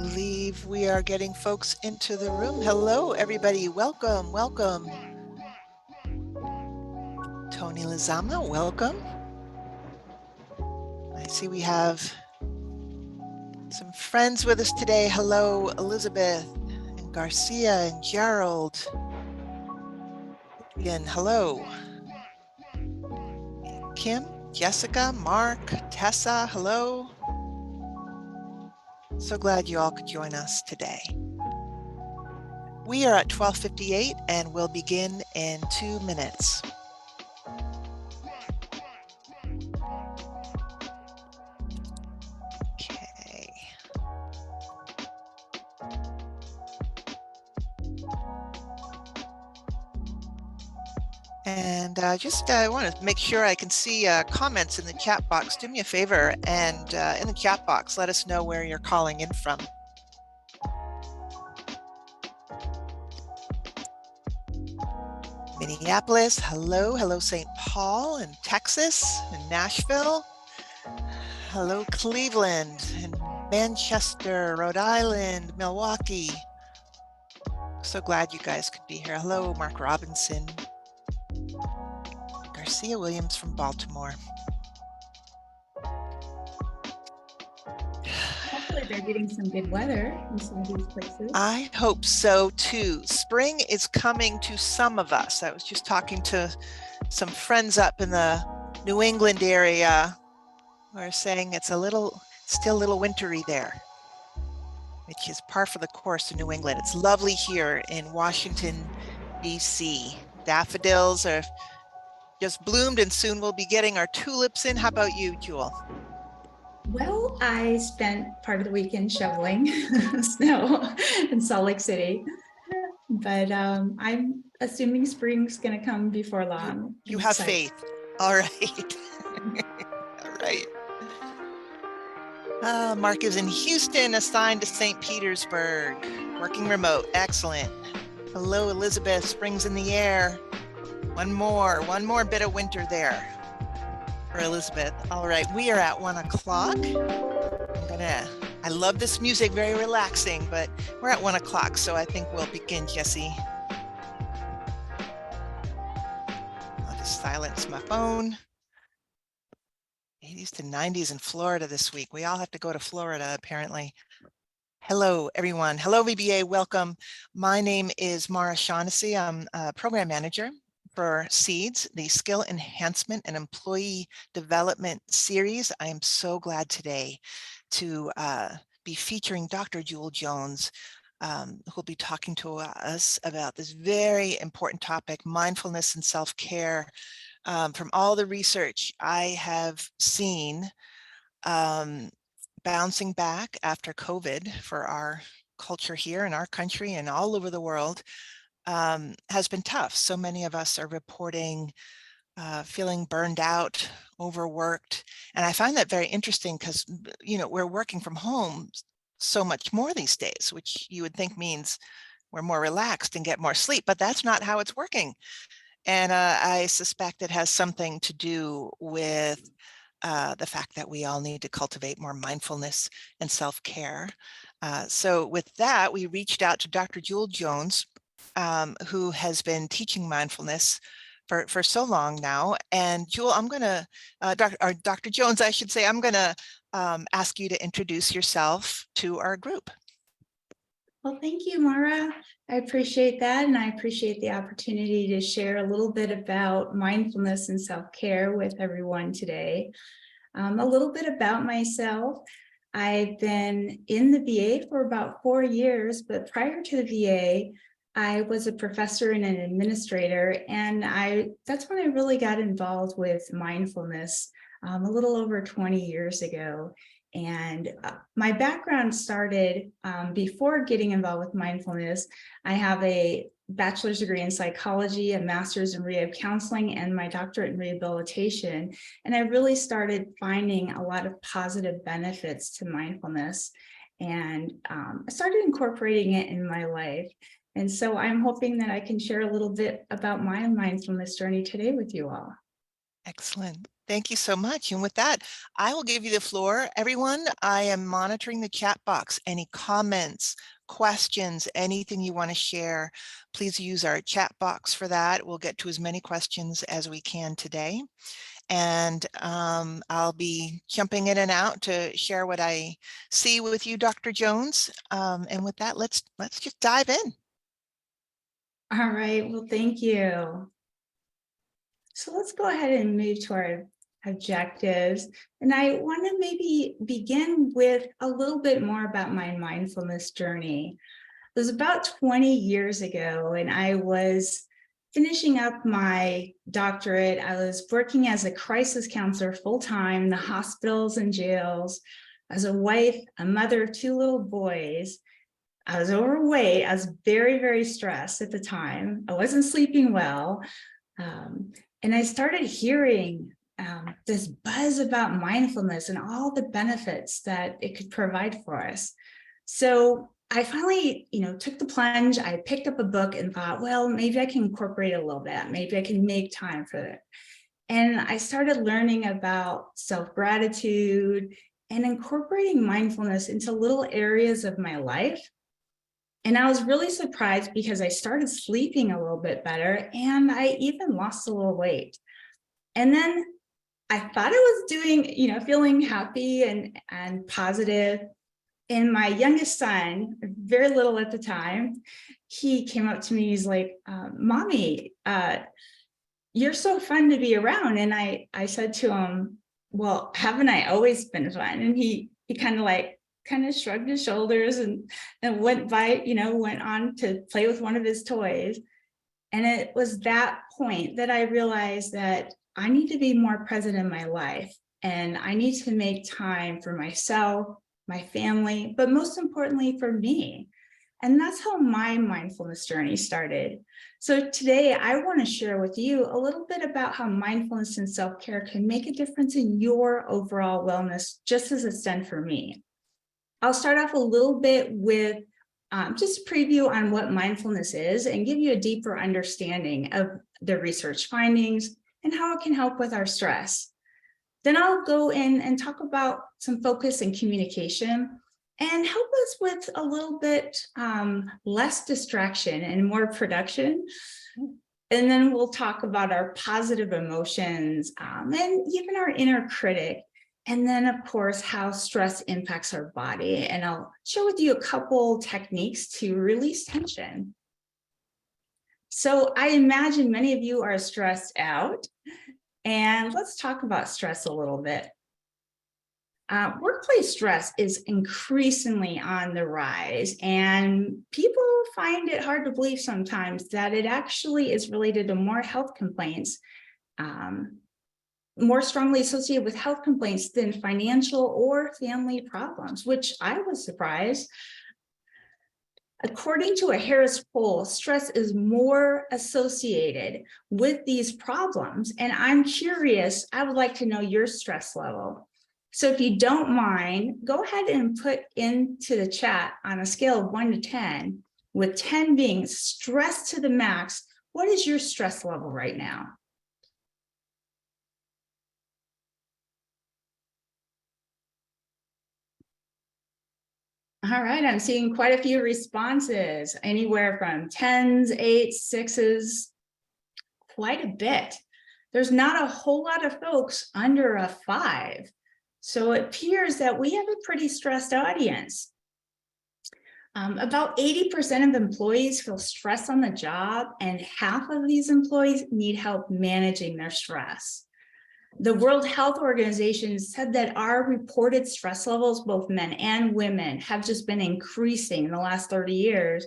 believe we are getting folks into the room. Hello, everybody. Welcome, welcome. Tony Lizama, welcome. I see we have some friends with us today. Hello, Elizabeth and Garcia and Gerald. Again, hello. Kim, Jessica, Mark, Tessa, hello. So glad you all could join us today. We are at 12:58 and we'll begin in 2 minutes. Okay. And I want to make sure I can see comments in the chat box. Do me a favor and in the chat box, let us know where you're calling in from. Minneapolis, hello. Hello, St. Paul and Texas and Nashville. Hello, Cleveland and Manchester, Rhode Island, Milwaukee. So glad you guys could be here. Hello, Mark Robinson. Garcia Williams from Baltimore. Hopefully they're getting some good weather in some of these places. I hope so too. Spring is coming to some of us. I was just talking to some friends up in the New England area who are saying it's still a little wintry there, which is par for the course in New England. It's lovely here in Washington, DC. Daffodils are just bloomed and soon we'll be getting our tulips in. How about you, Jewel? Well, I spent part of the weekend shoveling snow in Salt Lake City, but I'm assuming spring's going to come before long. You have faith. All right. All right. Mark is in Houston, assigned to St. Petersburg, working remote. Excellent. Hello, Elizabeth. Spring's in the air. One more bit of winter there for Elizabeth. All right, we are at 1 o'clock. I love this music, very relaxing, but we're at 1 o'clock, so I think we'll begin, Jesse. I'll just silence my phone. 80s to 90s in Florida this week. We all have to go to Florida, apparently. Hello, everyone. Hello, VBA. Welcome. My name is Mara Shaughnessy. I'm a program manager for SEEDS, the Skill Enhancement and Employee Development Series. I am so glad today to be featuring Dr. Jewel Jones, who'll be talking to us about this very important topic, mindfulness and self-care. From all the research I have seen, bouncing back after COVID for our culture here in our country and all over the world has been tough. So many of us are reporting feeling burned out, overworked. And I find that very interesting because, we're working from home so much more these days, which you would think means we're more relaxed and get more sleep, but that's not how it's working. And I suspect it has something to do with the fact that we all need to cultivate more mindfulness and self-care. So with that, we reached out to Dr. Jewel Jones, who has been teaching mindfulness for so long now. And Jewel, I'm going to, Dr. Jones, I should say, I'm going to ask you to introduce yourself to our group. Well, thank you, Mara. I appreciate that. And I appreciate the opportunity to share a little bit about mindfulness and self-care with everyone today. A little bit about myself. I've been in the VA for about 4 years, but prior to the VA, I was a professor and an administrator, and that's when I really got involved with mindfulness a little over 20 years ago. And my background started before getting involved with mindfulness. I have a bachelor's degree in psychology, a master's in rehab counseling, and my doctorate in rehabilitation. And I really started finding a lot of positive benefits to mindfulness. And I started incorporating it in my life. And so I'm hoping that I can share a little bit about my mindfulness journey today with you all. Excellent. Thank you so much. And with that, I will give you the floor. Everyone, I am monitoring the chat box. Any comments, questions, anything you want to share, please use our chat box for that. We'll get to as many questions as we can today. And I'll be jumping in and out to share what I see with you, Dr. Jones. And with that, let's just dive in. All right, well, thank you. So let's go ahead and move to our objectives. And I want to maybe begin with a little bit more about my mindfulness journey. It was about 20 years ago, and I was finishing up my doctorate. I was working as a crisis counselor full-time in the hospitals and jails. As a wife, a mother of two little boys. I was overweight. I was very, very stressed at the time. I wasn't sleeping well. And I started hearing this buzz about mindfulness and all the benefits that it could provide for us. So I finally, took the plunge. I picked up a book and thought, well, maybe I can incorporate it a little bit. Maybe I can make time for it. And I started learning about self-gratitude and incorporating mindfulness into little areas of my life. And I was really surprised because I started sleeping a little bit better and I even lost a little weight. And then I thought I was doing, feeling happy and positive. And my youngest son, very little at the time, he came up to me, he's like, Mommy, you're so fun to be around. And I said to him, well, haven't I always been fun? And he kind of shrugged his shoulders and went on to play with one of his toys. And it was that point that I realized that I need to be more present in my life and I need to make time for myself, my family, but most importantly for me. And that's how my mindfulness journey started. So today I want to share with you a little bit about how mindfulness and self-care can make a difference in your overall wellness, just as it's done for me. I'll start off a little bit with just a preview on what mindfulness is and give you a deeper understanding of the research findings and how it can help with our stress. Then I'll go in and talk about some focus and communication and help us with a little bit less distraction and more production. And then we'll talk about our positive emotions and even our inner critic. And then, of course, how stress impacts our body. And I'll share with you a couple techniques to release tension. So I imagine many of you are stressed out. And let's talk about stress a little bit. Workplace stress is increasingly on the rise, and people find it hard to believe sometimes that it actually is related to more health complaints, more strongly associated with health complaints than financial or family problems, which I was surprised. According to a Harris poll, stress is more associated with these problems. And I'm curious, I would like to know your stress level. So if you don't mind, go ahead and put into the chat on a scale of 1 to 10, with 10 being stressed to the max, what is your stress level right now? All right, I'm seeing quite a few responses, anywhere from 10s, 8s, 6s, quite a bit. There's not a whole lot of folks under a 5. So it appears that we have a pretty stressed audience. About 80% of employees feel stress on the job, and half of these employees need help managing their stress. The World Health Organization said that our reported stress levels, both men and women, have just been increasing in the last 30 years.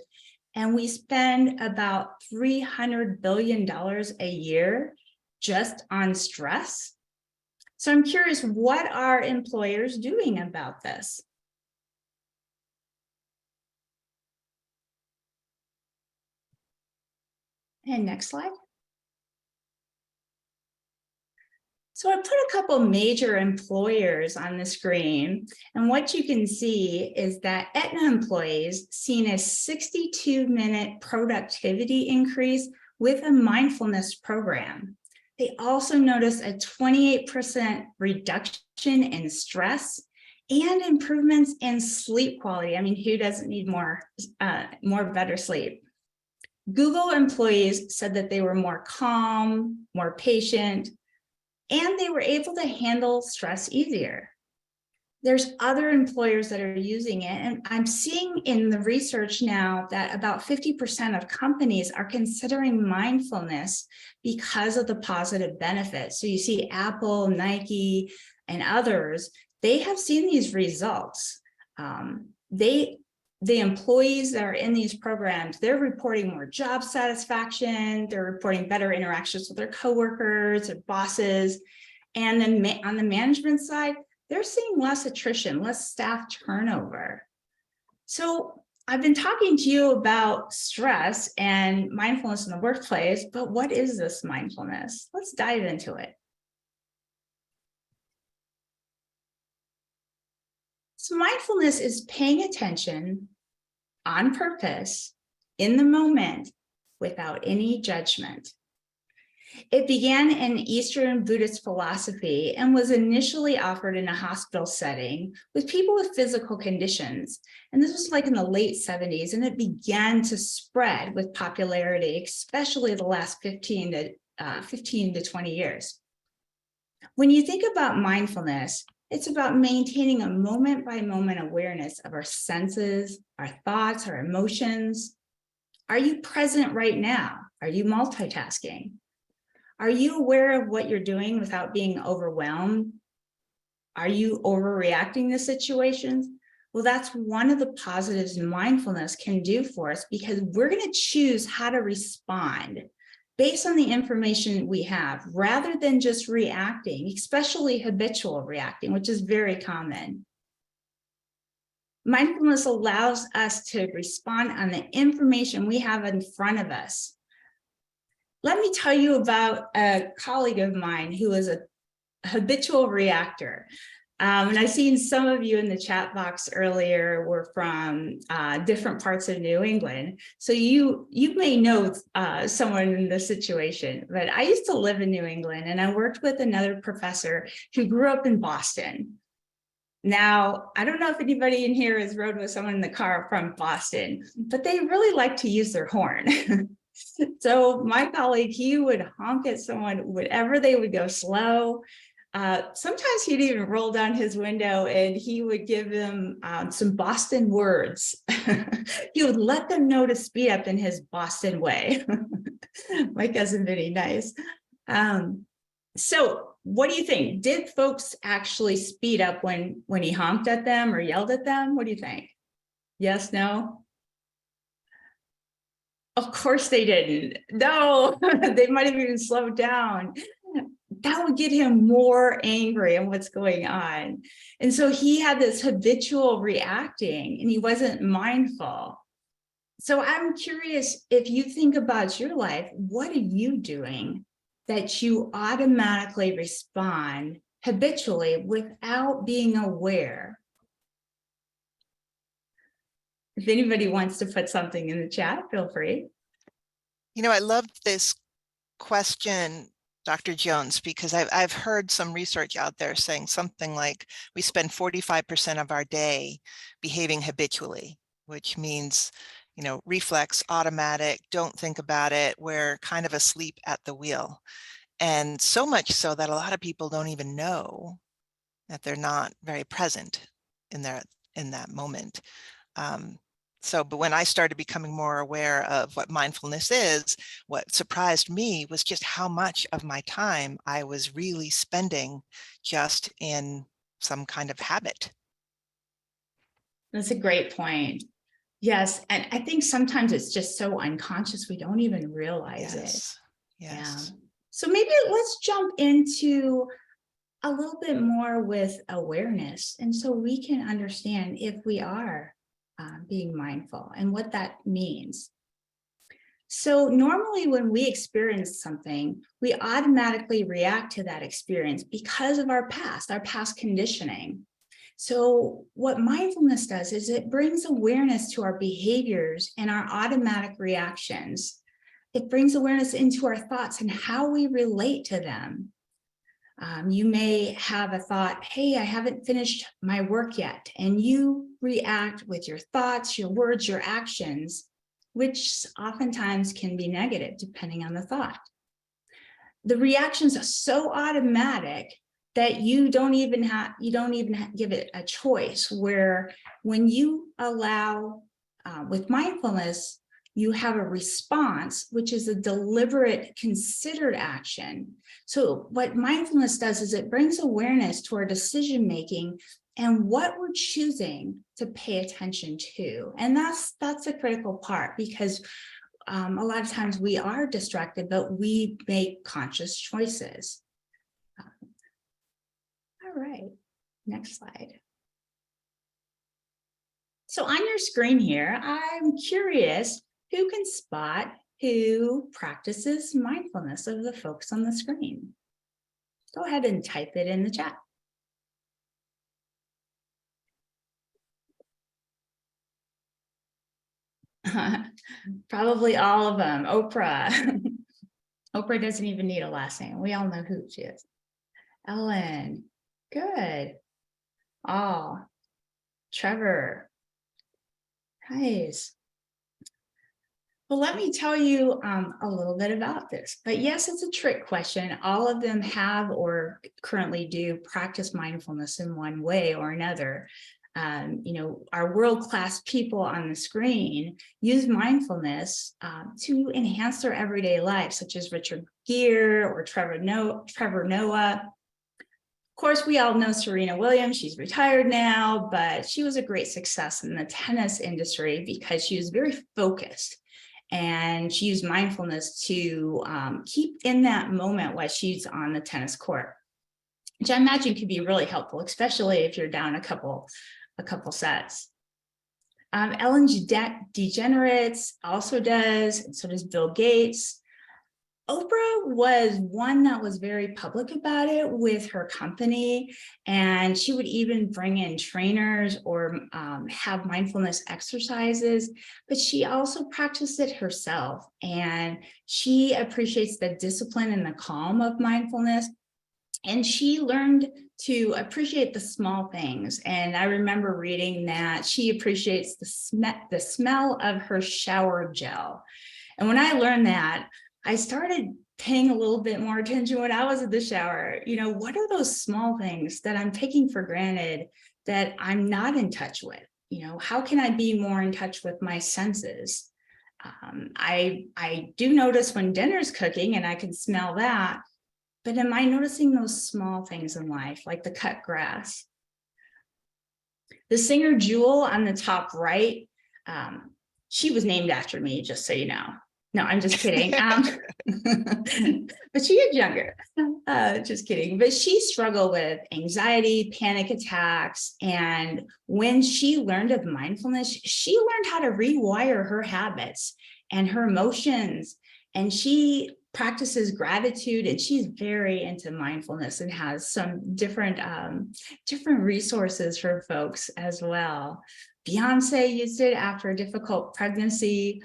And we spend about $300 billion a year just on stress. So I'm curious, what are employers doing about this? And next slide. So I put a couple major employers on the screen, and what you can see is that Aetna employees seen a 62-minute productivity increase with a mindfulness program. They also noticed a 28% reduction in stress and improvements in sleep quality. I mean, who doesn't need more better sleep? Google employees said that they were more calm, more patient, and they were able to handle stress easier. There's other employers that are using it, and I'm seeing in the research now that about 50% of companies are considering mindfulness because of the positive benefits. So you see Apple, Nike, and others, they have seen these results. The employees that are in these programs, they're reporting more job satisfaction, they're reporting better interactions with their coworkers, their bosses, and then on the management side, they're seeing less attrition, less staff turnover. So I've been talking to you about stress and mindfulness in the workplace, but what is this mindfulness? Let's dive into it. So mindfulness is paying attention on purpose in the moment without any judgment. It began in Eastern Buddhist philosophy and was initially offered in a hospital setting with people with physical conditions. And this was like in the late 70s, and it began to spread with popularity, especially the last 15 to 20 years. When you think about mindfulness, it's about maintaining a moment-by-moment awareness of our senses, our thoughts, our emotions. Are you present right now? Are you multitasking? Are you aware of what you're doing without being overwhelmed? Are you overreacting to situations? Well, that's one of the positives mindfulness can do for us, because we're going to choose how to respond based on the information we have, rather than just reacting, especially habitual reacting, which is very common. Mindfulness allows us to respond on the information we have in front of us. Let me tell you about a colleague of mine who is a habitual reactor. And I've seen some of you in the chat box earlier were from different parts of New England. So you may know someone in this situation, but I used to live in New England, and I worked with another professor who grew up in Boston. Now, I don't know if anybody in here has rode with someone in the car from Boston, but they really like to use their horn. So my colleague, he would honk at someone whenever they would go slow. Sometimes he'd even roll down his window and he would give them some Boston words. He would let them know to speed up in his Boston way. My cousin Vinny, nice. So what do you think? Did folks actually speed up when he honked at them or yelled at them? What do you think? Yes, no? Of course they didn't. No, they might have even slowed down. That would get him more angry on what's going on. And so he had this habitual reacting and he wasn't mindful. So I'm curious, if you think about your life, what are you doing that you automatically respond habitually without being aware? If anybody wants to put something in the chat, feel free. You know, I love this question, Dr. Jones, because I've heard some research out there saying something like we spend 45% of our day behaving habitually, which means, you know, reflex, automatic, don't think about it. We're kind of asleep at the wheel. And so much so that a lot of people don't even know that they're not very present in that moment. But when I started becoming more aware of what mindfulness is, what surprised me was just how much of my time I was really spending just in some kind of habit. That's a great point. Yes, and I think sometimes it's just so unconscious we don't even realize it. Yes. Yeah. So maybe let's jump into a little bit more with awareness, and so we can understand if we are being mindful and what that means. So normally when we experience something, we automatically react to that experience because of our past conditioning. So what mindfulness does is it brings awareness to our behaviors and our automatic reactions. it brings awareness into our thoughts and how we relate to them. You may have a thought, hey, I haven't finished my work yet. And you react with your thoughts, your words, your actions, which oftentimes can be negative depending on the thought. The reactions are so automatic that you don't even give it a choice, where when you allow, with mindfulness, you have a response, which is a deliberate, considered action. So what mindfulness does is it brings awareness to our decision making and what we're choosing to pay attention to. And that's a critical part, because a lot of times we are distracted, but we make conscious choices. All right, next slide. So on your screen here, I'm curious who can spot who practices mindfulness of the folks on the screen. Go ahead and type it in the chat. Probably all of them. Oprah. Oprah doesn't even need a last name. We all know who she is. Ellen. Good. Oh, Trevor. Nice. Well, let me tell you a little bit about this. But yes, it's a trick question. All of them have or currently do practice mindfulness in one way or another. Our world-class people on the screen use mindfulness to enhance their everyday life, such as Richard Gere or Trevor Noah. Of course, we all know Serena Williams. She's retired now, but she was a great success in the tennis industry because she was very focused. And she used mindfulness to keep in that moment while she's on the tennis court, which I imagine could be really helpful, especially if you're down a couple sets. Ellen DeGeneres also does, and so does Bill Gates. Oprah was one that was very public about it with her company, and she would even bring in trainers or have mindfulness exercises, but she also practiced it herself, and she appreciates the discipline and the calm of mindfulness, and she learned to appreciate the small things. And I remember reading that she appreciates the smell of her shower gel. And when I learned that, I started paying a little bit more attention when I was in the shower. What are those small things that I'm taking for granted that I'm not in touch with? How can I be more in touch with my senses? I do notice when dinner's cooking and I can smell that, but am I noticing those small things in life, like the cut grass? The singer Jewel on the top right, she was named after me, just so you know. No, I'm just kidding. But she is younger. Just kidding. But she struggled with anxiety, panic attacks. And when she learned of mindfulness, she learned how to rewire her habits and her emotions. And she practices gratitude, and she's very into mindfulness and has some different resources for folks as well. Beyonce used it after a difficult pregnancy.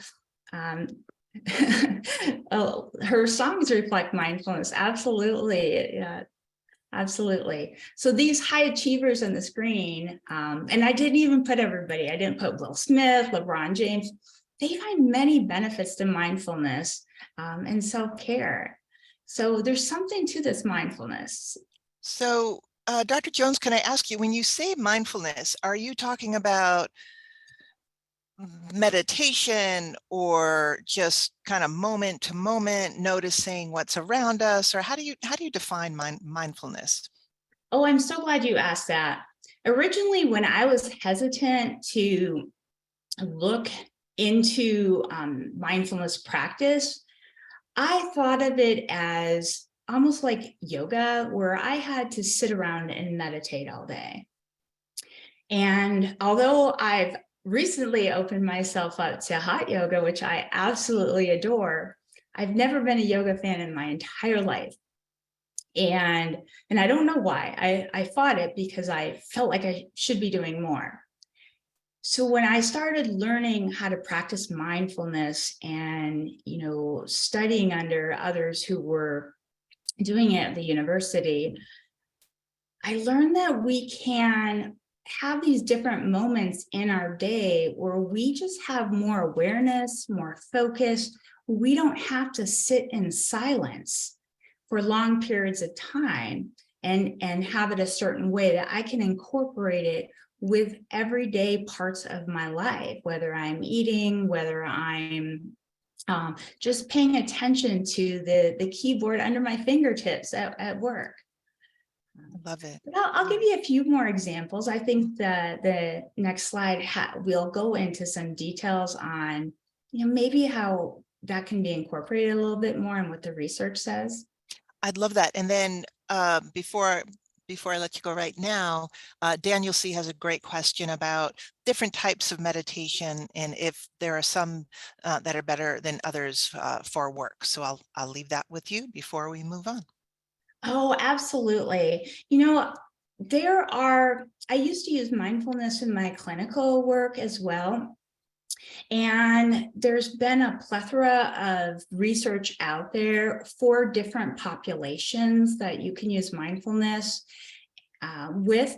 Her songs reflect mindfulness. Absolutely. Yeah, absolutely. So these high achievers on the screen, and I didn't even put everybody. I didn't put Will Smith, LeBron James. They find many benefits to mindfulness and self-care. So there's something to this mindfulness. So, Dr. Jones, can I ask you, when you say mindfulness, are you talking about meditation or just kind of moment to moment noticing what's around us, or how do you define mindfulness? Oh, I'm so glad you asked that. Originally, when I was hesitant to look into mindfulness practice, I thought of it as almost like yoga, where I had to sit around and meditate all day. And although I've recently opened myself up to hot yoga, which I absolutely adore, I've never been a yoga fan in my entire life. And I don't know why. I fought it because I felt like I should be doing more. So when I started learning how to practice mindfulness and, studying under others who were doing it at the university, I learned that we can have these different moments in our day where we just have more awareness, more focus. We don't have to sit in silence for long periods of time and have it a certain way, that I can incorporate it with everyday parts of my life, whether I'm eating, whether I'm just paying attention to the keyboard under my fingertips at work. I love it. But I'll give you a few more examples. I think the next slide will go into some details on, maybe how that can be incorporated a little bit more and what the research says. I'd love that. And then before I let you go right now, Daniel C. has a great question about different types of meditation and if there are some that are better than others for work. So I'll leave that with you before we move on. Oh, absolutely. I used to use mindfulness in my clinical work as well. And there's been a plethora of research out there for different populations that you can use mindfulness with.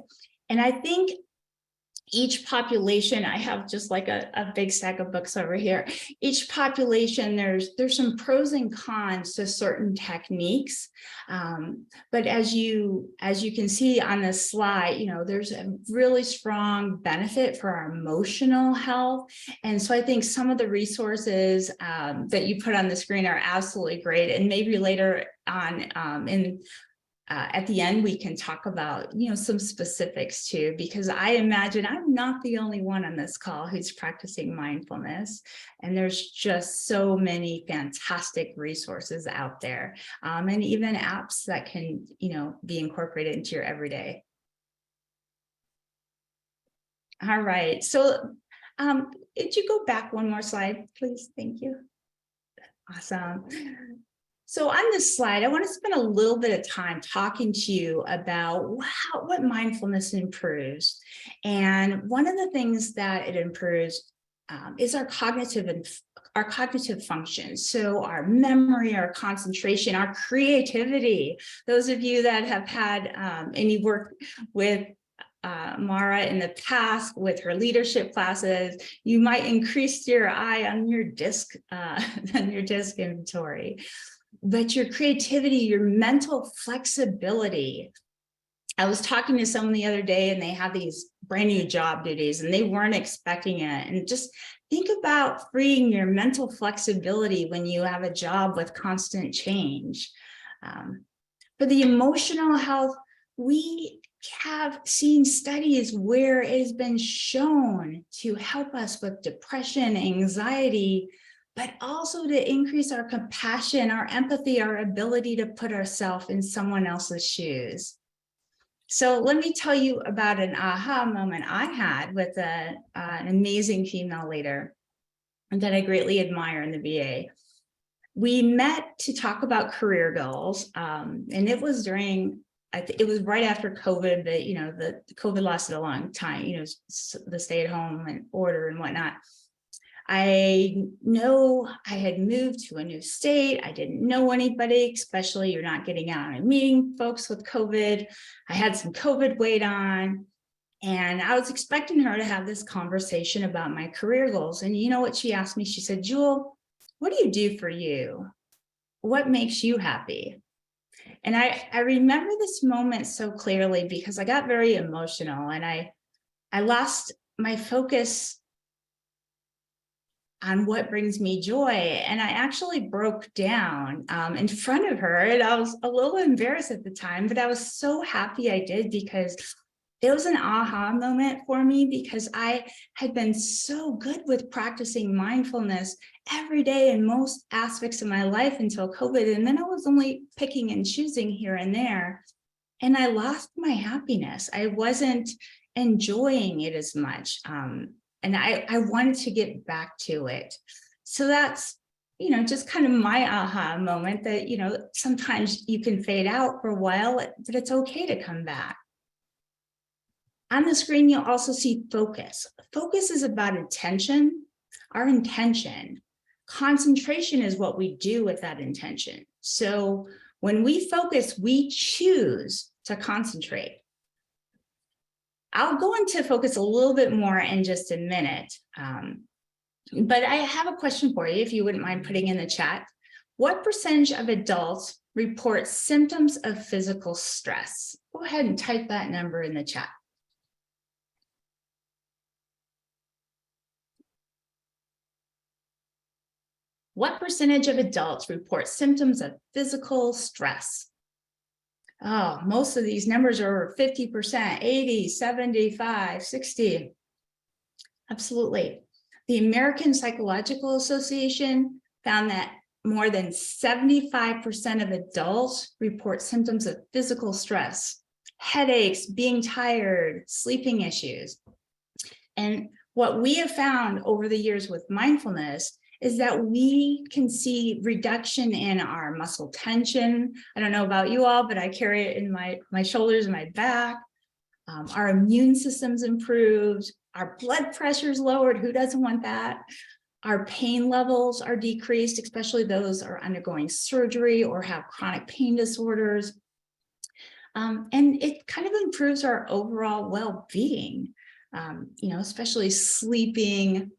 And I think each population, I have just like a big stack of books over here. Each population, there's some pros and cons to certain techniques. But as you can see on this slide, there's a really strong benefit for our emotional health. And so I think some of the resources that you put on the screen are absolutely great. And maybe later on at the end, we can talk about, some specifics too, because I imagine I'm not the only one on this call who's practicing mindfulness. And there's just so many fantastic resources out there, and even apps that can, be incorporated into your everyday. All right. So could you go back one more slide, please? Thank you. Awesome. So on this slide, I want to spend a little bit of time talking to you about what mindfulness improves. And one of the things that it improves is our cognitive functions. So our memory, our concentration, our creativity. Those of you that have had any work with Mara in the past with her leadership classes, you might increase your eye on your disc inventory. But your creativity, your mental flexibility. I was talking to someone the other day and they have these brand new job duties and they weren't expecting it. And just think about freeing your mental flexibility when you have a job with constant change. For the emotional health, we have seen studies where it has been shown to help us with depression, anxiety, but also to increase our compassion, our empathy, our ability to put ourselves in someone else's shoes. So let me tell you about an aha moment I had with an amazing female leader that I greatly admire in the VA. We met to talk about career goals, and it was it was right after COVID, but the COVID lasted a long time, the stay-at-home order and whatnot. I know I had moved to a new state. I didn't know anybody, especially you're not getting out and meeting folks with COVID. I had some COVID weight on, and I was expecting her to have this conversation about my career goals. And you know what she asked me? She said, "Jewel, what do you do for you? What makes you happy?" And I remember this moment so clearly because I got very emotional and I lost my focus on what brings me joy. And I actually broke down in front of her, and I was a little embarrassed at the time, but I was so happy I did, because it was an aha moment for me, because I had been so good with practicing mindfulness every day in most aspects of my life until COVID. And then I was only picking and choosing here and there. And I lost my happiness. I wasn't enjoying it as much. And I wanted to get back to it. So that's, just kind of my aha moment that, sometimes you can fade out for a while, but it's okay to come back. On the screen, you'll also see focus. Focus is about attention, our intention. Concentration is what we do with that intention. So when we focus, we choose to concentrate. I'll go into focus a little bit more in just a minute. But I have a question for you, if you wouldn't mind putting in the chat. What percentage of adults report symptoms of physical stress? Go ahead and type that number in the chat. What percentage of adults report symptoms of physical stress? Oh, most of these numbers are 50%, 80, 75, 60. Absolutely. The American Psychological Association found that more than 75% of adults report symptoms of physical stress, headaches, being tired, sleeping issues. And what we have found over the years with mindfulness is that we can see reduction in our muscle tension. I don't know about you all, but I carry it in my shoulders and my back. Our immune system's improved. Our blood pressure's lowered. Who doesn't want that? Our pain levels are decreased, especially those that are undergoing surgery or have chronic pain disorders. And it kind of improves our overall well-being, especially sleeping.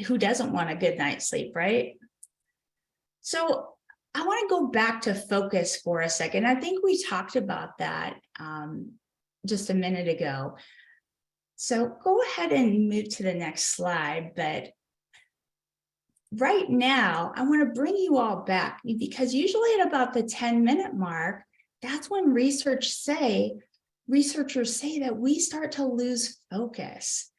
Who doesn't want a good night's sleep, right? So I want to go back to focus for a second. I think we talked about that just a minute ago. So go ahead and move to the next slide. But right now, I want to bring you all back, because usually at about the 10-minute mark, that's when researchers say that we start to lose focus.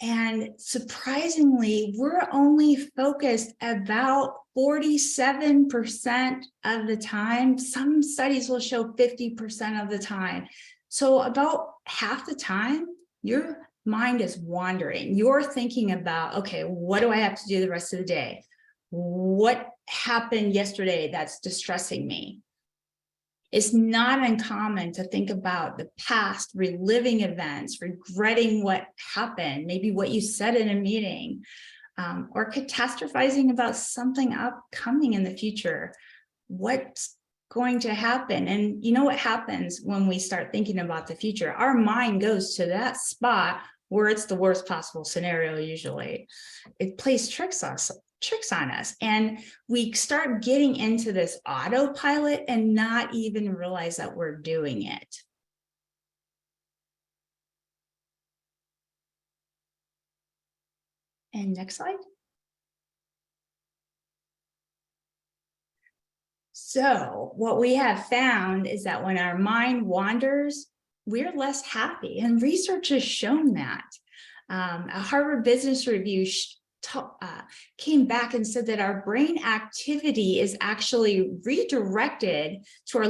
And surprisingly, we're only focused about 47% of the time. Some studies will show 50% of the time. So about half the time, your mind is wandering. You're thinking about, okay, what do I have to do the rest of the day? What happened yesterday that's distressing me? It's not uncommon to think about the past, reliving events, regretting what happened, maybe what you said in a meeting, or catastrophizing about something upcoming in the future. What's going to happen? And you know what happens when we start thinking about the future? Our mind goes to that spot where it's the worst possible scenario usually. It plays tricks on us, and we start getting into this autopilot and not even realize that we're doing it. And next slide. So what we have found is that when our mind wanders, we're less happy, and research has shown that. A Harvard Business Review came back and said that our brain activity is actually redirected to our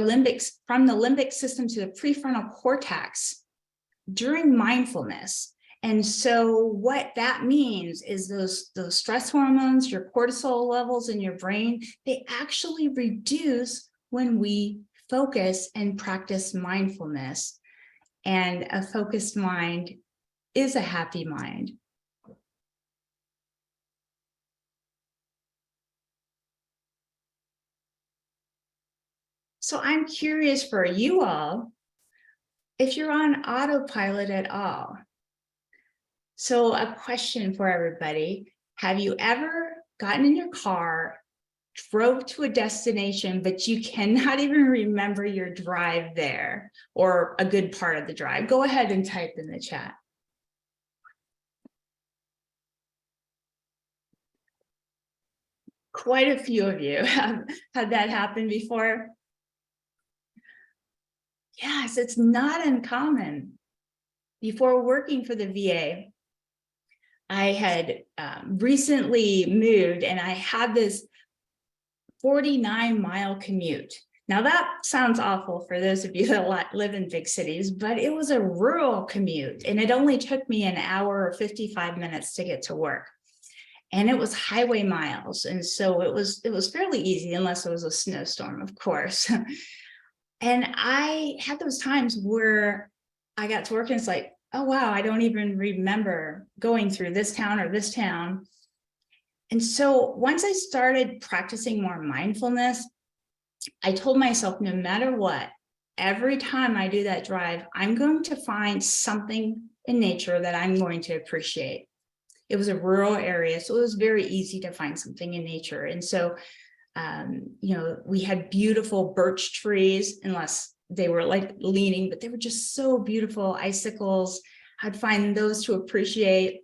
from the limbic system to the prefrontal cortex during mindfulness. And so what that means is those stress hormones, your cortisol levels in your brain, they actually reduce when we focus and practice mindfulness. And a focused mind is a happy mind. So I'm curious for you all, if you're on autopilot at all. So a question for everybody: have you ever gotten in your car, drove to a destination, but you cannot even remember your drive there or a good part of the drive? Go ahead and type in the chat. Quite a few of you have had that happen before. Yes, it's not uncommon. Before working for the VA, I had recently moved, and I had this 49-mile commute. Now that sounds awful for those of you that live in big cities, but it was a rural commute, and it only took me an hour or 55 minutes to get to work. And it was highway miles, and so it was fairly easy, unless it was a snowstorm, of course. And I had those times where I got to work and it's like, oh, wow, I don't even remember going through this town or this town. And so once I started practicing more mindfulness, I told myself, no matter what, every time I do that drive, I'm going to find something in nature that I'm going to appreciate. It was a rural area, so it was very easy to find something in nature. And so, we had beautiful birch trees, unless they were like leaning, but they were just so beautiful. Icicles, I'd find those to appreciate.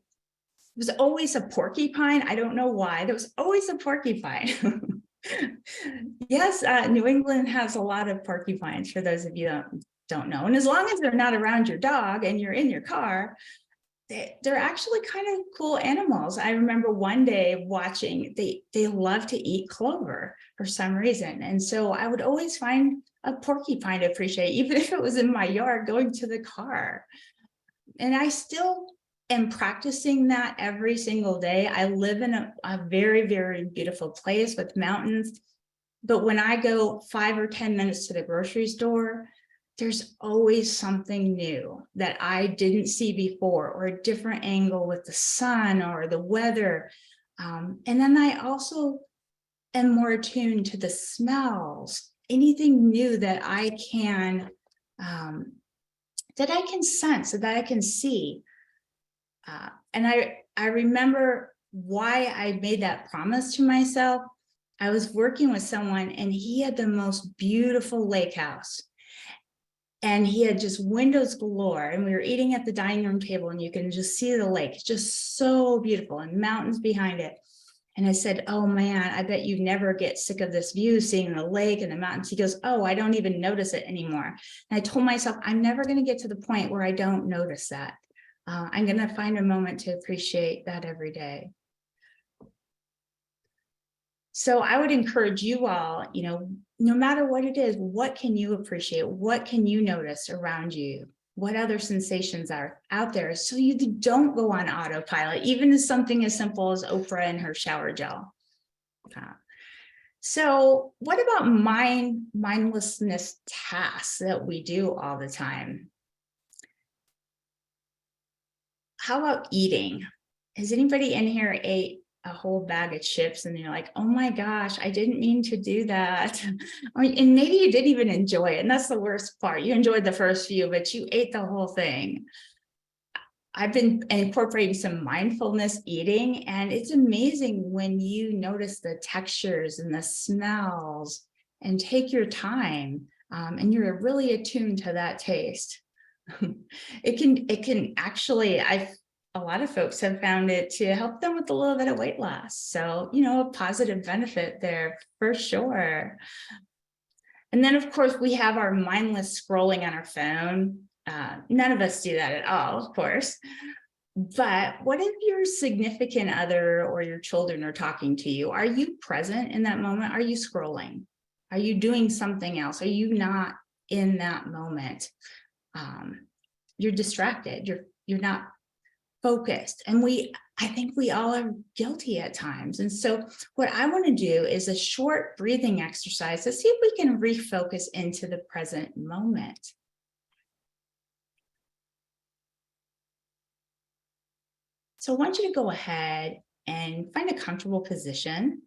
Was always a porcupine. I don't know why. There was always a porcupine. Yes, New England has a lot of porcupines, for those of you that don't know. And as long as they're not around your dog and you're in your car, they're actually kind of cool animals. I remember one day watching, they love to eat clover for some reason. And so I would always find a porcupine to appreciate, even if it was in my yard going to the car. And I still am practicing that every single day. I live in a very, very beautiful place with mountains. But when I go 5 or 10 minutes to the grocery store, there's always something new that I didn't see before, or a different angle with the sun or the weather. And then I also am more attuned to the smells, anything new that I can sense, that I can see. And I remember why I made that promise to myself. I was working with someone and he had the most beautiful lake house. And he had just windows galore. And we were eating at the dining room table and you can just see the lake. It's just so beautiful and mountains behind it. And I said, oh man, I bet you never get sick of this view, seeing the lake and the mountains. He goes, oh, I don't even notice it anymore. And I told myself, I'm never going to get to the point where I don't notice that. I'm going to find a moment to appreciate that every day. So I would encourage you all, no matter what it is, what can you appreciate? What can you notice around you? What other sensations are out there, so you don't go on autopilot, even as something as simple as Oprah and her shower gel. So what about mindlessness tasks that we do all the time? How about eating? Has anybody in here ate a whole bag of chips and you're like, oh my gosh, I didn't mean to do that? And maybe you didn't even enjoy it. And that's the worst part. You enjoyed the first few, but you ate the whole thing. I've been incorporating some mindfulness eating, and it's amazing when you notice the textures and the smells and take your time, and you're really attuned to that taste. It can actually, a lot of folks have found it to help them with a little bit of weight loss. So, a positive benefit there for sure. And then of course we have our mindless scrolling on our phone. None of us do that at all, of course. But what if your significant other or your children are talking to you? Are you present in that moment? Are you scrolling? Are you doing something else? Are you not in that moment? You're distracted. You're not focused. And I think we all are guilty at times. And so what I want to do is a short breathing exercise to see if we can refocus into the present moment. So I want you to go ahead and find a comfortable position.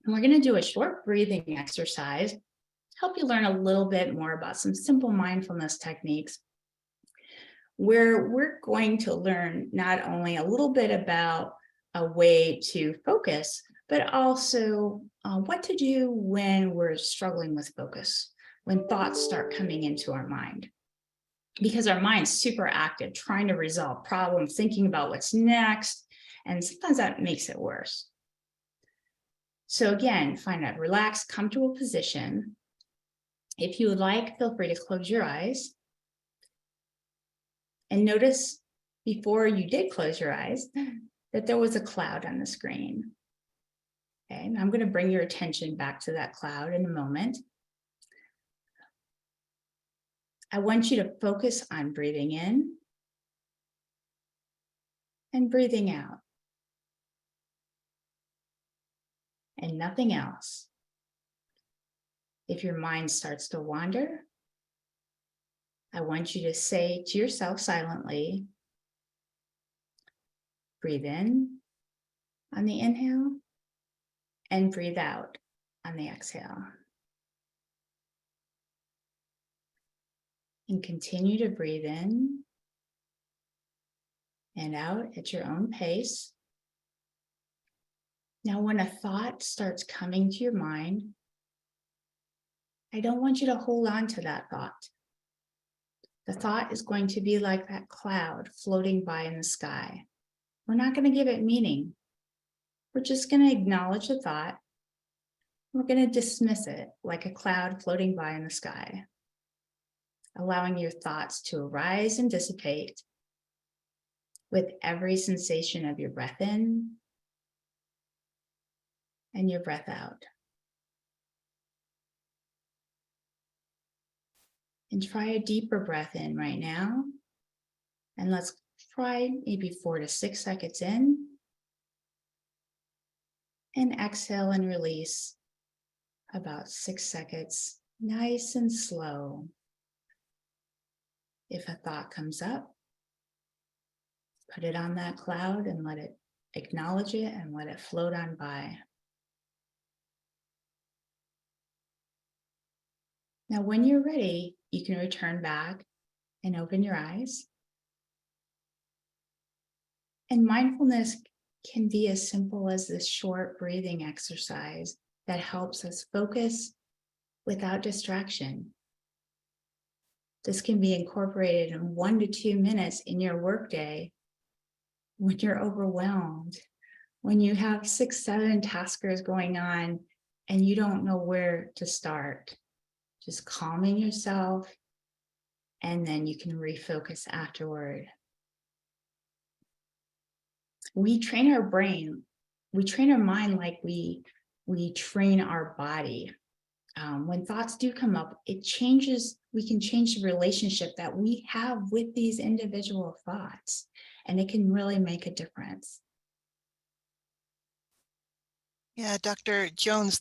And we're going to do a short breathing exercise, help you learn a little bit more about some simple mindfulness techniques, where we're going to learn not only a little bit about a way to focus, but also what to do when we're struggling with focus, when thoughts start coming into our mind. Because our mind's super active, trying to resolve problems, thinking about what's next, and sometimes that makes it worse. So again, find a relaxed, comfortable position. If you would like, feel free to close your eyes. And notice before you did close your eyes that there was a cloud on the screen. Okay, and I'm going to bring your attention back to that cloud in a moment. I want you to focus on breathing in and breathing out, and nothing else. If your mind starts to wander, I want you to say to yourself silently, breathe in on the inhale and breathe out on the exhale. And continue to breathe in and out at your own pace. Now, when a thought starts coming to your mind, I don't want you to hold on to that thought. The thought is going to be like that cloud floating by in the sky. We're not going to give it meaning. We're just going to acknowledge the thought. We're going to dismiss it like a cloud floating by in the sky, allowing your thoughts to arise and dissipate with every sensation of your breath in and your breath out. And try a deeper breath in right now. And let's try maybe 4 to 6 seconds in. And exhale and release about 6 seconds, nice and slow. If a thought comes up, put it on that cloud and let it acknowledge it and let it float on by. Now, when you're ready, you can return back and open your eyes. And mindfulness can be as simple as this short breathing exercise that helps us focus without distraction. This can be incorporated in 1 to 2 minutes in your workday when you're overwhelmed, when you have 6, 7 taskers going on and you don't know where to start. Just calming yourself, and then you can refocus afterward. We train our brain, we train our mind like we train our body. When thoughts do come up, it changes, we can change the relationship that we have with these individual thoughts, and it can really make a difference. Yeah, Dr. Jones,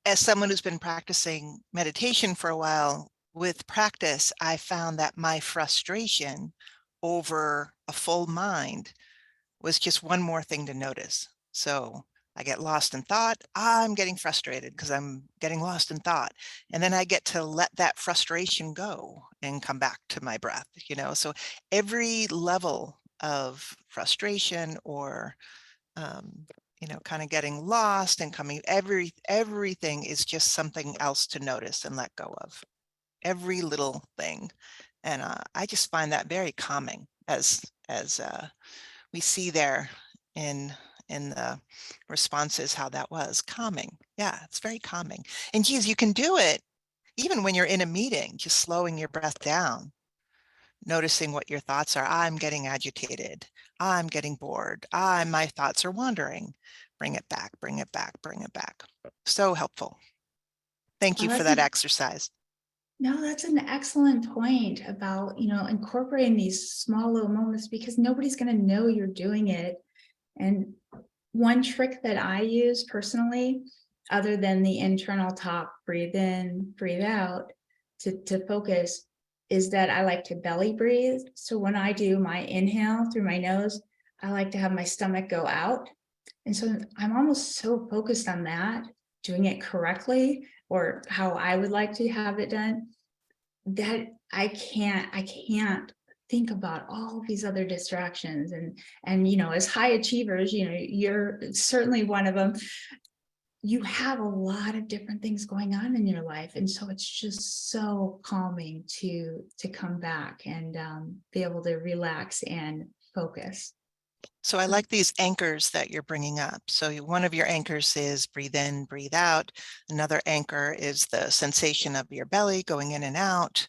as someone who's been practicing meditation for a while, with practice, I found that my frustration over a full mind was just one more thing to notice. So I get lost in thought. I'm getting frustrated because I'm getting lost in thought. And then I get to let that frustration go and come back to my breath, So every level of frustration or kind of getting lost and coming, everything is just something else to notice and let go of. Every little thing. And I just find that very calming, as we see there in the responses, how that was calming. Yeah, it's very calming. And geez, you can do it even when you're in a meeting, just slowing your breath down, noticing what your thoughts are. I'm getting agitated. I'm getting bored. My thoughts are wandering. Bring it back, bring it back, bring it back. So helpful. Thank you for that exercise. No, that's an excellent point about, incorporating these small little moments, because nobody's going to know you're doing it. And one trick that I use personally, other than the internal talk, breathe in, breathe out, to focus, is that I like to belly breathe. So when I do my inhale through my nose, I like to have my stomach go out. And so I'm almost so focused on that, doing it correctly, or how I would like to have it done, that I can't think about all these other distractions. And as high achievers, you're certainly one of them. You have a lot of different things going on in your life, and so it's just so calming to come back and be able to relax and focus. So I like these anchors that you're bringing up. So one of your anchors is breathe in, breathe out. Another anchor is the sensation of your belly going in and out.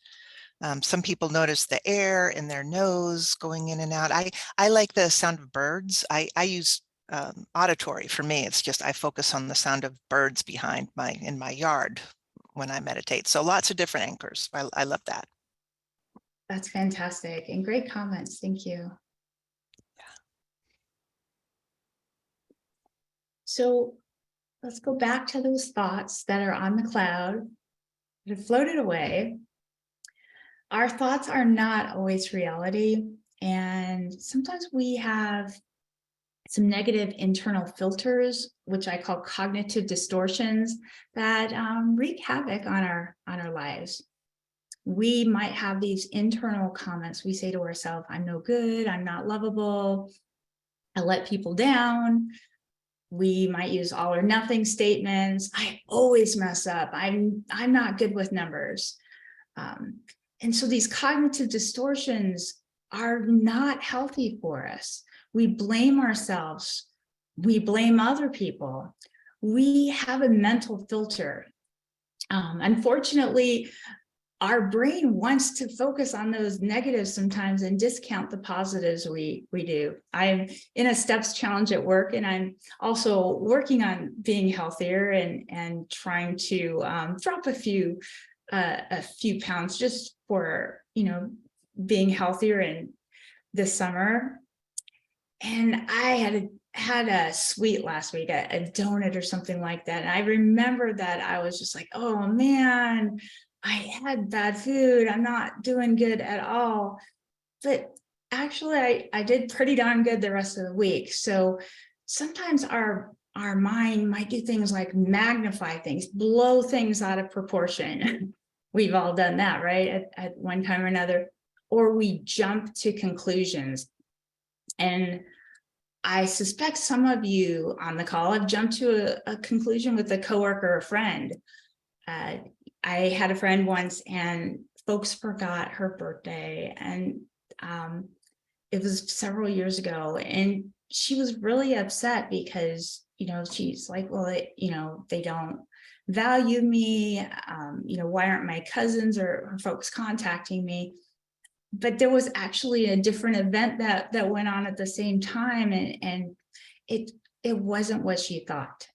Some people notice the air in their nose going in and out. I like the sound of birds. I use auditory. For me, it's just I focus on the sound of birds in my yard when I meditate. So lots of different anchors. I love that. That's fantastic and great comments. Thank you. So let's go back to those thoughts that are on the cloud. it floated away. Our thoughts are not always reality. And sometimes we have some negative internal filters, which I call cognitive distortions, that wreak havoc on our lives. We might have these internal comments. We say to ourselves, I'm no good, I'm not lovable, I let people down. We might use all or nothing statements. I always mess up. I'm not good with numbers. And so these cognitive distortions are not healthy for us. We blame ourselves. We blame other people. We have a mental filter. Unfortunately, our brain wants to focus on those negatives sometimes and discount the positives we do. I'm in a steps challenge at work, and I'm also working on being healthier and trying to drop a few pounds just for, being healthier in this summer. And I had a sweet last week, a donut or something like that. And I remember that I was just like, oh man, I had bad food. I'm not doing good at all. But actually, I did pretty darn good the rest of the week. So sometimes our mind might do things like magnify things, blow things out of proportion. We've all done that, right? At one time or another. Or we jump to conclusions. And I suspect some of you on the call have jumped to a conclusion with a coworker or a friend. I had a friend once, and folks forgot her birthday, and it was several years ago, and she was really upset because, she's like, well, they don't value me. Why aren't my cousins or folks contacting me? But there was actually a different event that went on at the same time, and it wasn't what she thought.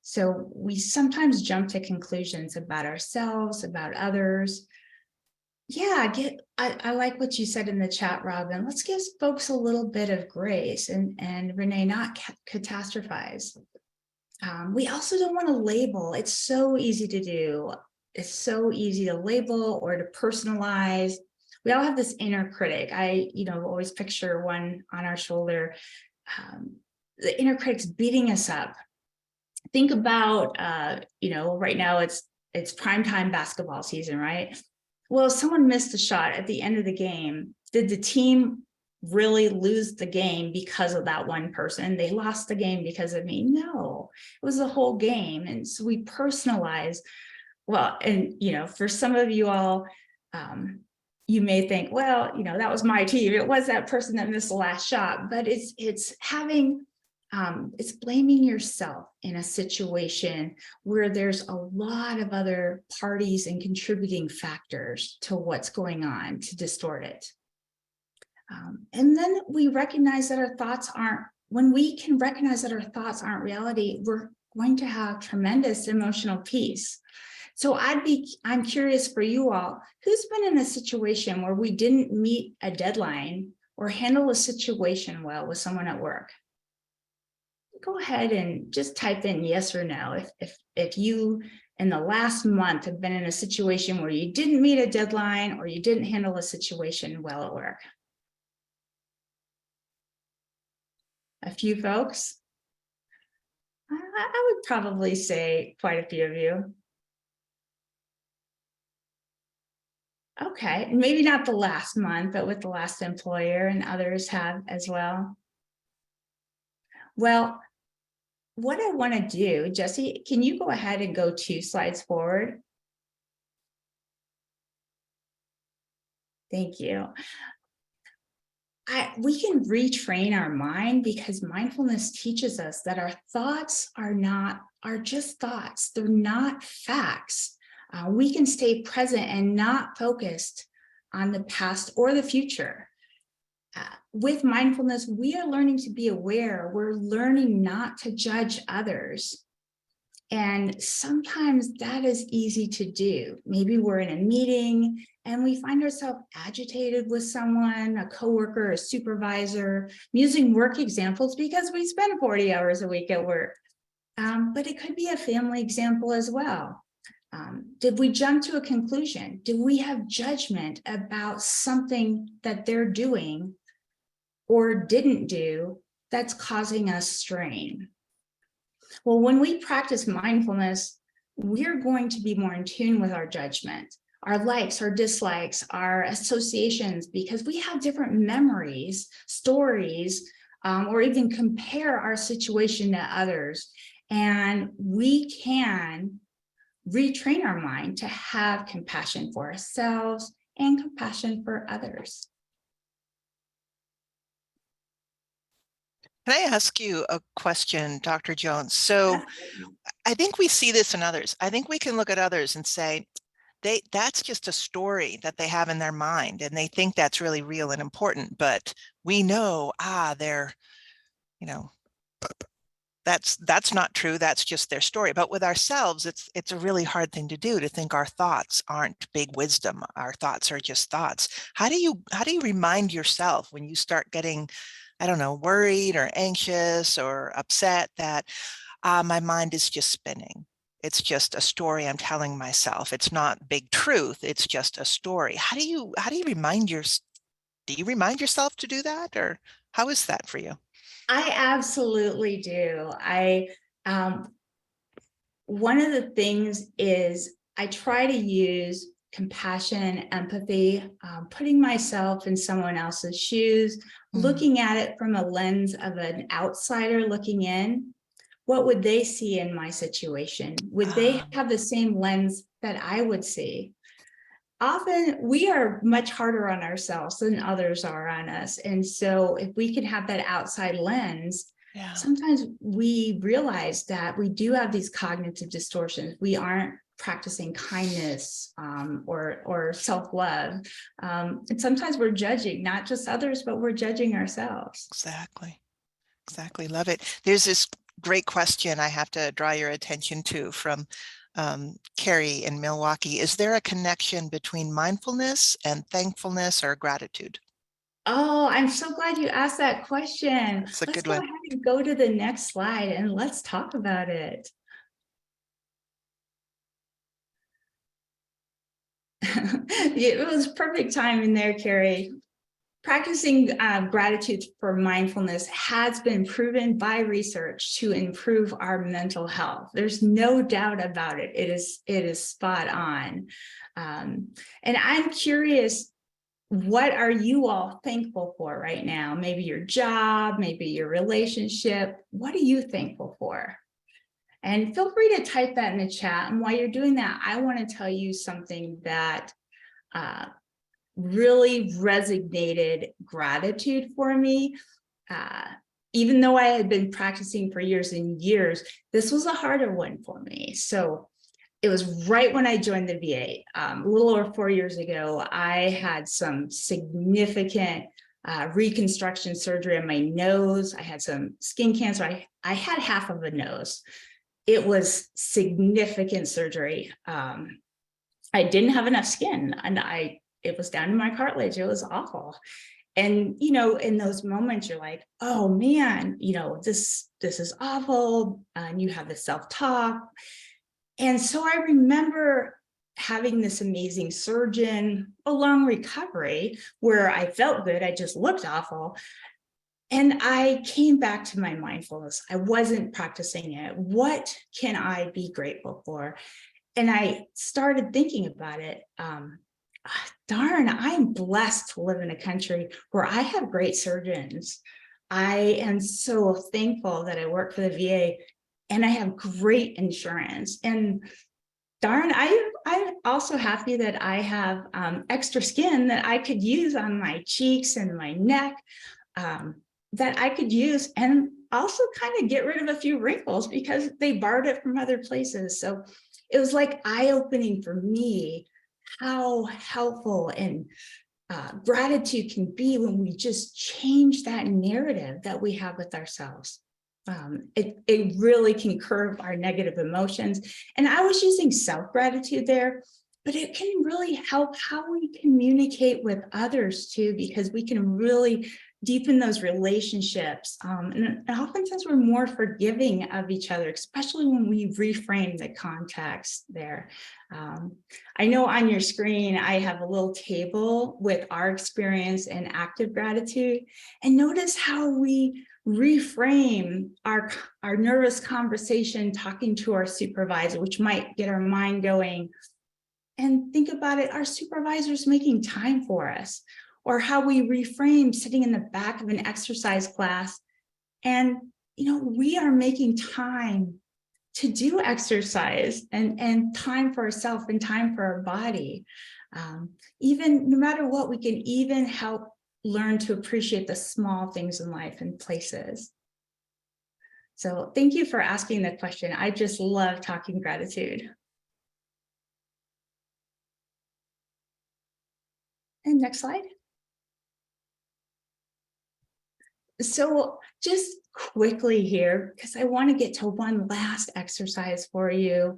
So we sometimes jump to conclusions about ourselves, about others. Yeah, I like what you said in the chat, Robin. Let's give folks a little bit of grace and Renee, not catastrophize. We also don't want to label. It's so easy to do. It's so easy to label or to personalize. We all have this inner critic. I, always picture one on our shoulder. The inner critic's beating us up. Think about, right now it's primetime basketball season, right? Well, if someone missed a shot at the end of the game, did the team really lose the game because of that one person? They lost the game because of me? No, it was the whole game. And so we personalize. Well, and, for some of you all, you may think, well, that was my team. It was that person that missed the last shot, but it's having, it's blaming yourself in a situation where there's a lot of other parties and contributing factors to what's going on to distort it. And then we recognize that our thoughts when we can recognize that our thoughts aren't reality, we're going to have tremendous emotional peace. So I'm curious for you all, who's been in a situation where we didn't meet a deadline or handle a situation well with someone at work? Go ahead and just type in yes or no. If you in the last month have been in a situation where you didn't meet a deadline or you didn't handle a situation well at work. A few folks. I would probably say quite a few of you. Okay, and maybe not the last month, but with the last employer, and others have as well. Well, what I want to do, Jesse, can you go ahead and go 2 slides forward? Thank you. We can retrain our mind, because mindfulness teaches us that our thoughts are just thoughts. They're not facts. We can stay present and not focused on the past or the future. With mindfulness, we are learning to be aware. We're learning not to judge others. And sometimes that is easy to do. Maybe we're in a meeting and we find ourselves agitated with someone, a coworker, a supervisor. I'm using work examples because we spend 40 hours a week at work. But it could be a family example as well. Did we jump to a conclusion? Do we have judgment about something that they're doing or didn't do that's causing us strain? Well, when we practice mindfulness, we're going to be more in tune with our judgment, our likes, our dislikes, our associations, because we have different memories, stories, or even compare our situation to others. And we can retrain our mind to have compassion for ourselves and compassion for others. Can I ask you a question, Dr. Jones? So I think we see this in others. I think we can look at others and say, that's just a story that they have in their mind, and they think that's really real and important, but we know, they're, that's not true. That's just their story. But with ourselves, it's a really hard thing to do, to think our thoughts aren't big wisdom. Our thoughts are just thoughts. How do you remind yourself when you start getting, I don't know, worried or anxious or upset, that my mind is just spinning? It's just a story I'm telling myself. It's not big truth. It's just a story. How do you remind do you remind yourself to do that, or how is that for you? I absolutely do. One of the things is I try to use compassion and empathy, putting myself in someone else's shoes, looking at it from a lens of an outsider looking in. What would they see in my situation? Would they have the same lens that I would see? Often we are much harder on ourselves than others are on us. And so if we can have that outside lens, sometimes we realize that we do have these cognitive distortions. We aren't practicing kindness or self-love. And sometimes we're judging not just others, but we're judging ourselves. Exactly. Love it. There's this great question I have to draw your attention to from Carrie in Milwaukee. Is there a connection between mindfulness and thankfulness or gratitude? Oh, I'm so glad you asked that question. It's a Let's good go one. ahead and go to the next slide and let's talk about it. It was perfect timing there, Carrie. Practicing gratitude for mindfulness has been proven by research to improve our mental health. There's no doubt about it. It is spot on. And I'm curious, what are you all thankful for right now? Maybe your job, maybe your relationship. What are you thankful for? And feel free to type that in the chat. And while you're doing that, I want to tell you something that really resonated gratitude for me. Even though I had been practicing for years and years, this was a harder one for me. So it was right when I joined the VA, a little over 4 years ago. I had some significant reconstruction surgery on my nose. I had some skin cancer. I had half of a nose. It was significant surgery. I didn't have enough skin, and it was down to my cartilage. It was awful. And, in those moments, you're like, oh man, this is awful. And you have the self-talk. And so I remember having this amazing surgeon, a long recovery where I felt good. I just looked awful. And I came back to my mindfulness. I wasn't practicing it. What can I be grateful for? And I started thinking about it. Darn, I'm blessed to live in a country where I have great surgeons. I am so thankful that I work for the VA and I have great insurance. And darn, I'm also happy that I have extra skin that I could use on my cheeks and my neck, that I could use and also kind of get rid of a few wrinkles because they borrowed it from other places. So it was like eye-opening for me how helpful and gratitude can be when we just change that narrative that we have with ourselves. It really can curb our negative emotions. And I was using self-gratitude there, but it can really help how we communicate with others too, because we can really deepen those relationships. And oftentimes we're more forgiving of each other, especially when we reframe the context there. I know on your screen, I have a little table with our experience in active gratitude, and notice how we reframe our nervous conversation talking to our supervisor, which might get our mind going. And think about it, our supervisor's making time for us, or how we reframe sitting in the back of an exercise class. And, we are making time to do exercise and time for ourselves and time for our body. Even no matter what, we can even help learn to appreciate the small things in life and places. So thank you for asking the question. I just love talking gratitude. And next slide. So just quickly here, because I want to get to one last exercise for you.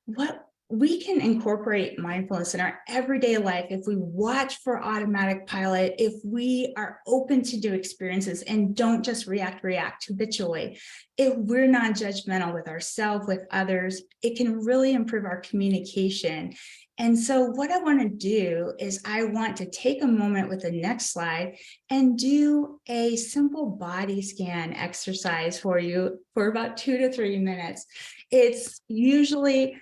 What we can incorporate mindfulness in our everyday life if we watch for automatic pilot, if we are open to new experiences and don't just react habitually, if we're non-judgmental with ourselves, with others, it can really improve our communication. And so what I want to do is I want to take a moment with the next slide and do a simple body scan exercise for you for about 2 to 3 minutes. It's usually,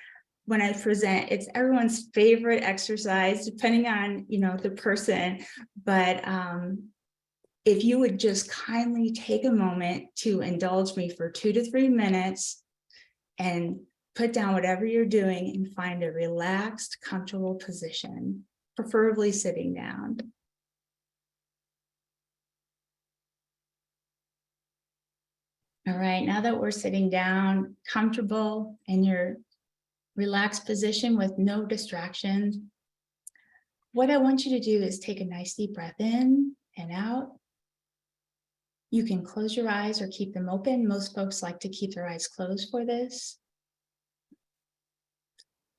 when I present, it's everyone's favorite exercise, depending on, the person. But if you would just kindly take a moment to indulge me for 2 to 3 minutes and put down whatever you're doing and find a relaxed, comfortable position, preferably sitting down. All right, now that we're sitting down, comfortable in your relaxed position with no distractions, what I want you to do is take a nice deep breath in and out. You can close your eyes or keep them open. Most folks like to keep their eyes closed for this.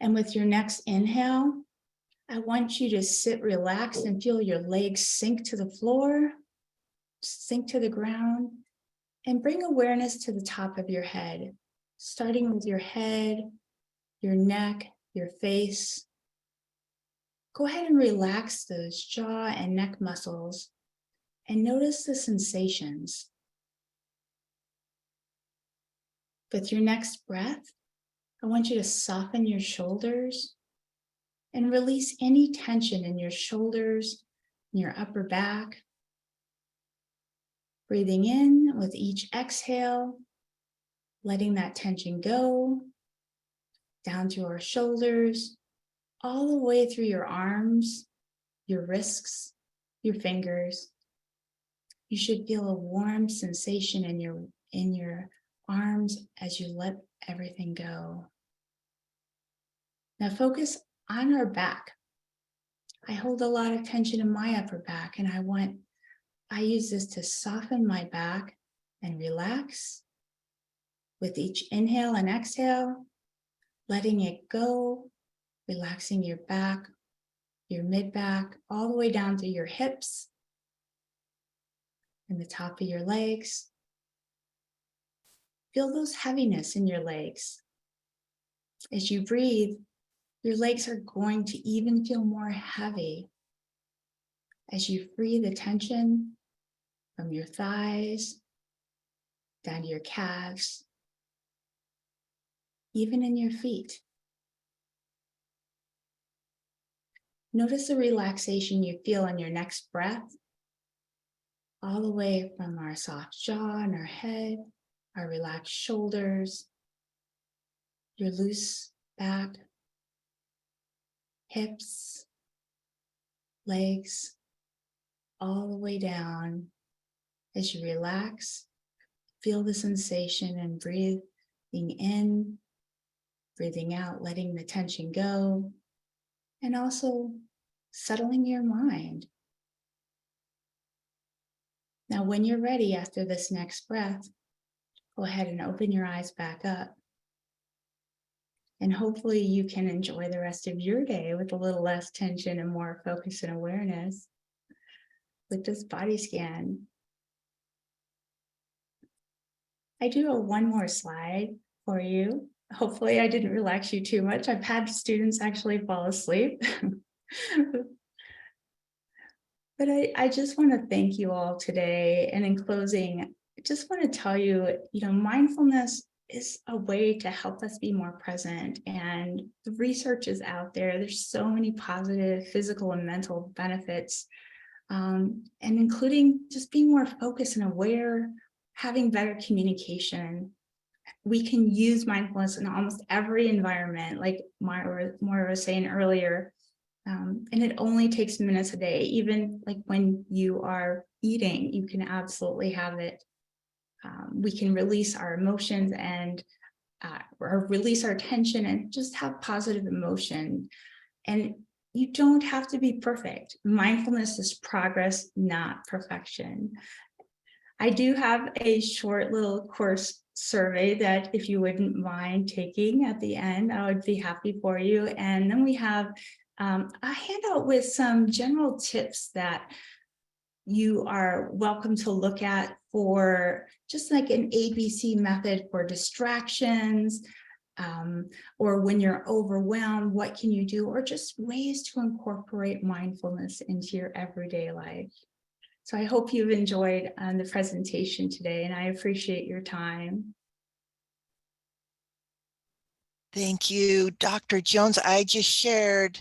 And with your next inhale, I want you to sit relaxed and feel your legs sink to the floor, sink to the ground, and bring awareness to the top of your head, starting with your head, your neck, your face. Go ahead and relax those jaw and neck muscles and notice the sensations. With your next breath, I want you to soften your shoulders and release any tension in your shoulders, in your upper back. Breathing in with each exhale, letting that tension go down to our shoulders, all the way through your arms, your wrists, your fingers. You should feel a warm sensation in your arms as you let everything go. Now focus on our back. I hold a lot of tension in my upper back, and I use this to soften my back and relax. With each inhale and exhale, letting it go, relaxing your back, your mid-back, all the way down to your hips and the top of your legs. Feel those heaviness in your legs. As you breathe, your legs are going to even feel more heavy as you free the tension from your thighs, down to your calves, even in your feet. Notice the relaxation you feel on your next breath, all the way from our soft jaw and our head, our relaxed shoulders, your loose back, hips, legs, all the way down. As you relax, feel the sensation and breathing in, breathing out, letting the tension go, and also settling your mind. Now, when you're ready after this next breath, go ahead and open your eyes back up. And hopefully you can enjoy the rest of your day with a little less tension and more focus and awareness. Click this body scan. I do a one more slide for you. Hopefully I didn't relax you too much. I've had students actually fall asleep. But I just want to thank you all today. And in closing, I just want to tell you, mindfulness is a way to help us be more present. And the research is out there. There's so many positive physical and mental benefits, and including just being more focused and aware, having better communication. We can use mindfulness in almost every environment, like Moira was saying earlier. And it only takes minutes a day. Even like when you are eating, you can absolutely have it. We can release our emotions and or release our tension and just have positive emotion. And you don't have to be perfect. Mindfulness is progress, not perfection. I do have a short little course survey that if you wouldn't mind taking at the end, I would be happy for you. And then we have a handout with some general tips that you are welcome to look at for just like an ABC method for distractions, or when you're overwhelmed, what can you do, or just ways to incorporate mindfulness into your everyday life. So I hope you've enjoyed the presentation today, and I appreciate your time. Thank you, Dr. Jones. I just shared,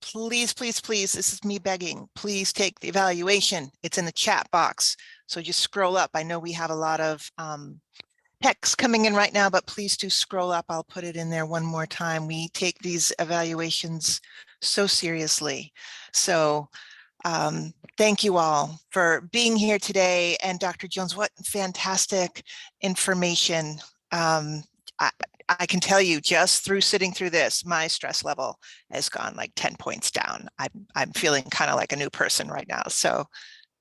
please, please, please, this is me begging, please take the evaluation. It's in the chat box. So just scroll up. I know we have a lot of text coming in right now, but please do scroll up. I'll put it in there one more time. We take these evaluations so seriously. So thank you all for being here today. And Dr. Jones, what fantastic information. I can tell you just through sitting through this, my stress level has gone like 10 points down. I'm feeling kind of like a new person right now. So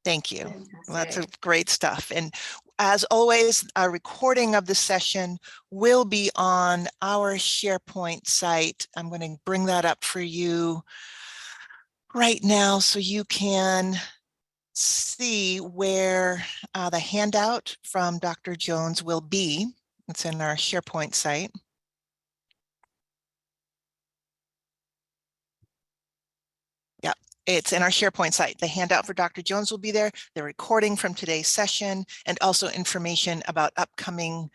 thank you. Lots of great stuff. And as always, a recording of the session will be on our SharePoint site. I'm going to bring that up for you right now so you can see where the handout from Dr. Jones will be. It's in our SharePoint site. Yeah, it's in our SharePoint site. The handout for Dr. Jones will be there, the recording from today's session, and also information about upcoming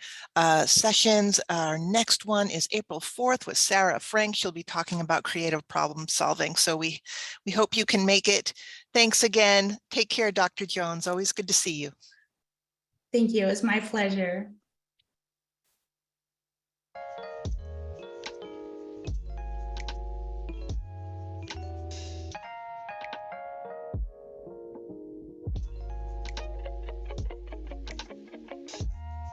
sessions. Our next one is April 4th with Sarah Frank. She'll be talking about creative problem solving. So we hope you can make it. Thanks again. Take care, Dr. Jones. Always good to see you. Thank you. It was my pleasure.